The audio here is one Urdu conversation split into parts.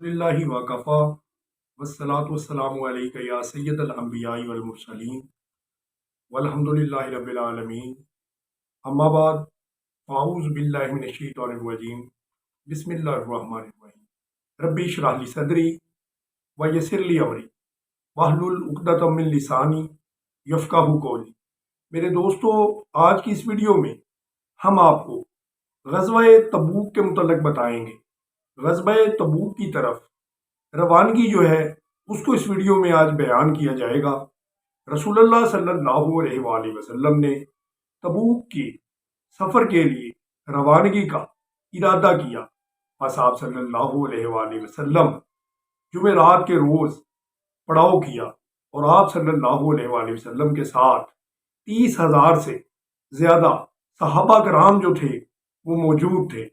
اللہ وکفا والصلاة والسلام علیک یا سید الانبیاء والمرسلین والحمد للہ رب العالمین اما بعد فاعوذ باللہ من الشیطان الرجیم بسم اللہ الرحمن الرحیم ربی اشرح لی صدری ویسر لی امری واحلل عقدۃ من لسانی یفقہوا قولی۔ میرے دوستو، آج کی اس ویڈیو میں ہم آپ کو غزوہ تبوک کے متعلق بتائیں گے۔ غزوہ تبوک کی طرف روانگی جو ہے اس کو اس ویڈیو میں آج بیان کیا جائے گا۔ رسول اللہ صلی اللہ علیہ وآلہ وسلم نے تبوک کے سفر کے لیے روانگی کا ارادہ کیا، بس آپ صلی اللہ علیہ وآلہ وسلم جمعرات کے روز پڑاؤ کیا اور آپ صلی اللہ علیہ وآلہ وسلم کے ساتھ 30,000 سے زیادہ صحابہ کرام جو تھے وہ موجود تھے۔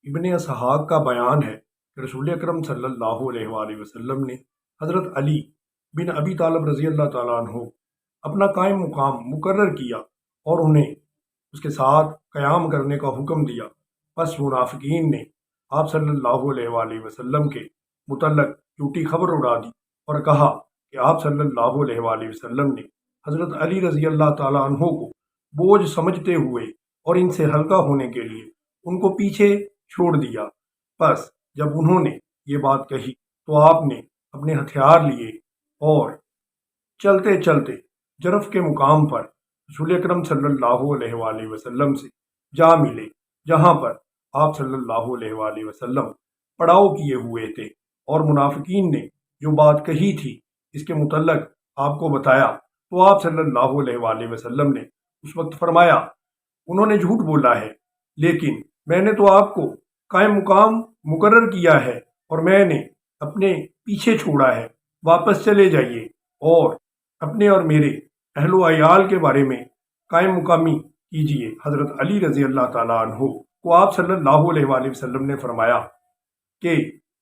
ابن اسحاق کا بیان ہے کہ رسول اکرم صلی اللہ علیہ وآلہ وسلم نے حضرت علی بن ابی طالب رضی اللہ تعالیٰ عنہ اپنا قائم مقام مقرر کیا اور انہیں اس کے ساتھ قیام کرنے کا حکم دیا۔ پس منافقین نے آپ صلی اللہ علیہ وآلہ وسلم کے متعلق جھوٹی خبر اڑا دی اور کہا کہ آپ صلی اللہ علیہ وآلہ وسلم نے حضرت علی رضی اللہ تعالیٰ عنہ کو بوجھ سمجھتے ہوئے اور ان سے ہلکا ہونے کے لیے ان کو پیچھے چھوڑ دیا۔ پس جب انہوں نے یہ بات کہی تو آپ نے اپنے ہتھیار لیے اور چلتے چلتے جرف کے مقام پر رسول اکرم صلی اللہ علیہ وآلہ وسلم سے جا ملے، جہاں پر آپ صلی اللہ علیہ وآلہ وسلم پڑاؤ کیے ہوئے تھے، اور منافقین نے جو بات کہی تھی اس کے متعلق آپ کو بتایا تو آپ صلی اللہ علیہ وآلہ وسلم نے اس وقت فرمایا انہوں نے جھوٹ بولا ہے، لیکن میں نے تو آپ کو قائم مقام مقرر کیا ہے اور میں نے اپنے پیچھے چھوڑا ہے، واپس چلے جائیے اور اپنے اور میرے اہل و عیال کے بارے میں قائم مقامی کیجیے۔ حضرت علی رضی اللہ تعالیٰ عنہ کو آپ صلی اللہ علیہ وآلہ وسلم نے فرمایا کہ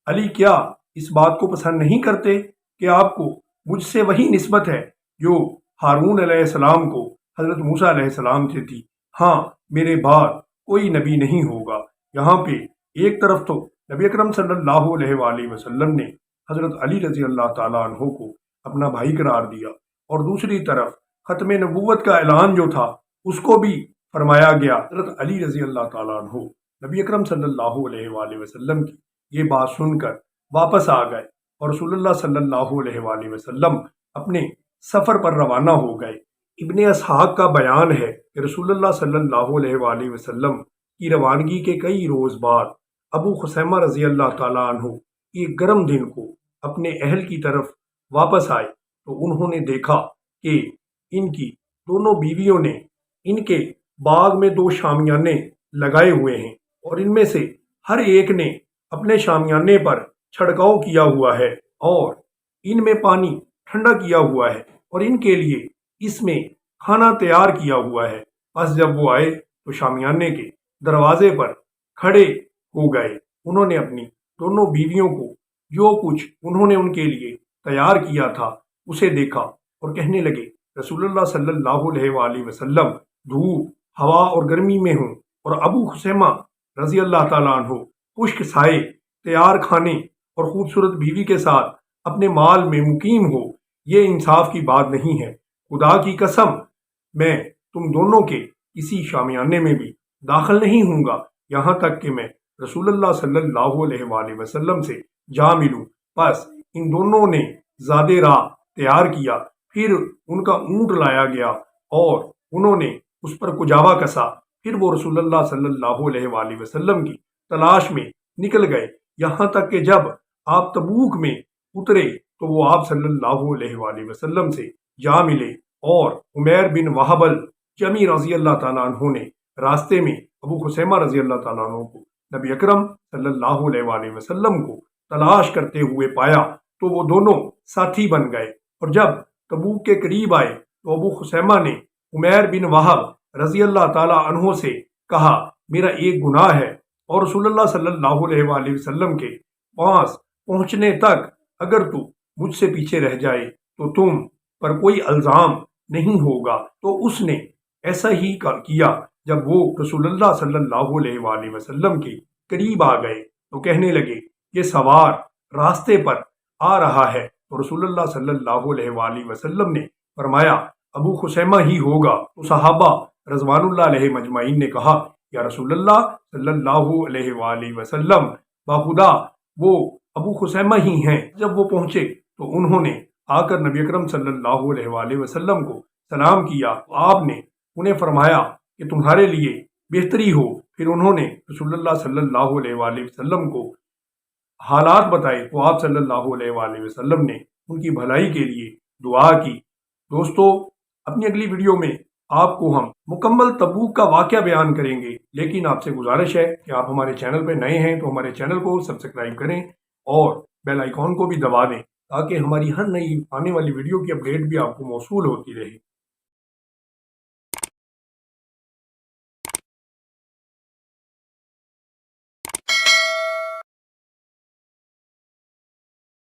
علی کیا اس بات کو پسند نہیں کرتے کہ آپ کو مجھ سے وہی نسبت ہے جو ہارون علیہ السلام کو حضرت موسیٰ علیہ السلام سے تھی؟ ہاں، میرے بعد کوئی نبی نہیں ہوگا۔ یہاں پہ ایک طرف تو نبی اکرم صلی اللہ علیہ وآلہ وسلم نے حضرت علی رضی اللہ تعالیٰ عنہ کو اپنا بھائی قرار دیا، اور دوسری طرف ختم نبوت کا اعلان جو تھا اس کو بھی فرمایا گیا۔ حضرت علی رضی اللہ تعالیٰ عنہ نبی اکرم صلی اللہ علیہ وآلہ وسلم کی یہ بات سن کر واپس آ گئے اور رسول اللہ صلی اللہ علیہ وآلہ وسلم اپنے سفر پر روانہ ہو گئے۔ ابن اسحاق کا بیان ہے کہ رسول اللہ صلی اللہ علیہ وآلہ وسلم کی روانگی کے کئی روز بعد ابو خثیمہ رضی اللہ تعالیٰ عنہ ایک گرم دن کو اپنے اہل کی طرف واپس آئے تو انہوں نے دیکھا کہ ان کی دونوں بیویوں نے ان کے باغ میں 2 شامیانے لگائے ہوئے ہیں، اور ان میں سے ہر ایک نے اپنے شامیانے پر چھڑکاؤ کیا ہوا ہے اور ان میں پانی ٹھنڈا کیا ہوا ہے اور ان کے لیے اس میں کھانا تیار کیا ہوا ہے۔ پس جب وہ آئے تو شامیانے کے دروازے پر کھڑے ہو گئے۔ انہوں نے اپنی دونوں بیویوں کو جو کچھ انہوں نے ان کے لیے تیار کیا تھا اسے دیکھا اور کہنے لگے رسول اللہ صلی اللہ علیہ وآلہ وسلم دھوپ، ہوا اور گرمی میں ہوں، اور ابو خثیمہ رضی اللہ تعالیٰ عنہ خشک سائے، تیار کھانے اور خوبصورت بیوی کے ساتھ اپنے مال میں مقیم ہو، یہ انصاف کی بات نہیں ہے۔ خدا کی قسم، میں تم دونوں کے کسی شامیانے میں بھی داخل نہیں ہوں گا یہاں تک کہ میں رسول اللہ صلی اللہ علیہ وآلہ وسلم سے جا ملوں۔ پس ان دونوں نے زاد راہ تیار کیا، پھر ان کا اونٹ لایا گیا اور انہوں نے اس پر کجاوا کسا، پھر وہ رسول اللہ صلی اللہ علیہ وآلہ وسلم کی تلاش میں نکل گئے، یہاں تک کہ جب آپ تبوک میں اترے تو وہ آپ صلی اللہ علیہ وآلہ وسلم سے جا ملے، اور عمیر بن وہب الجمی رضی اللہ تعالیٰ عنہ نے راستے میں ابو خثیمہ رضی اللہ تعالیٰ عنہ کو نبی اکرم صلی اللہ علیہ وآلہ وسلم کو تلاش کرتے ہوئے پایا تو وہ دونوں ساتھی بن گئے، اور جب تبوک کے قریب آئے تو ابو خثیمہ نے عمیر بن وہب رضی اللہ تعالیٰ عنہ سے کہا میرا ایک گناہ ہے، اور رسول اللہ صلی اللہ علیہ وآلہ وسلم کے پاس پہنچنے تک اگر تو مجھ سے پیچھے رہ جائے تو تم پر کوئی الزام نہیں ہوگا۔ تو اس نے ایسا ہی کیا۔ جب وہ رسول اللہ صلی اللہ علیہ وآلہ وسلم کے قریب آ گئے تو کہنے لگے یہ سوار راستے پر آ رہا ہے تو رسول اللہ صلی اللہ علیہ وآلہ وسلم نے فرمایا ابو خسیمہ ہی ہوگا۔ تو صحابہ رضوان اللہ علیہ مجمعین نے کہا یا رسول اللہ صلی اللہ علیہ وآلہ وسلم باخدا وہ ابو خسیمہ ہی ہیں۔ جب وہ پہنچے تو انہوں نے آ کر نبی اکرم صلی اللہ علیہ وآلہ وسلم کو سلام کیا۔ آپ نے انہیں فرمایا کہ تمہارے لیے بہتری ہو۔ پھر انہوں نے رسول اللہ صلی اللہ علیہ وآلہ وسلم کو حالات بتائے تو آپ صلی اللہ علیہ وآلہ وسلم نے ان کی بھلائی کے لیے دعا کی۔ دوستو اپنی اگلی ویڈیو میں آپ کو ہم مکمل تبوک کا واقعہ بیان کریں گے، لیکن آپ سے گزارش ہے کہ آپ ہمارے چینل پہ نئے ہیں تو ہمارے چینل کو سبسکرائب کریں اور بیل آئیکن کو بھی دبا دیں تاکہ ہماری ہر نئی آنے والی ویڈیو کی اپڈیٹ بھی آپ کو موصول ہوتی رہے۔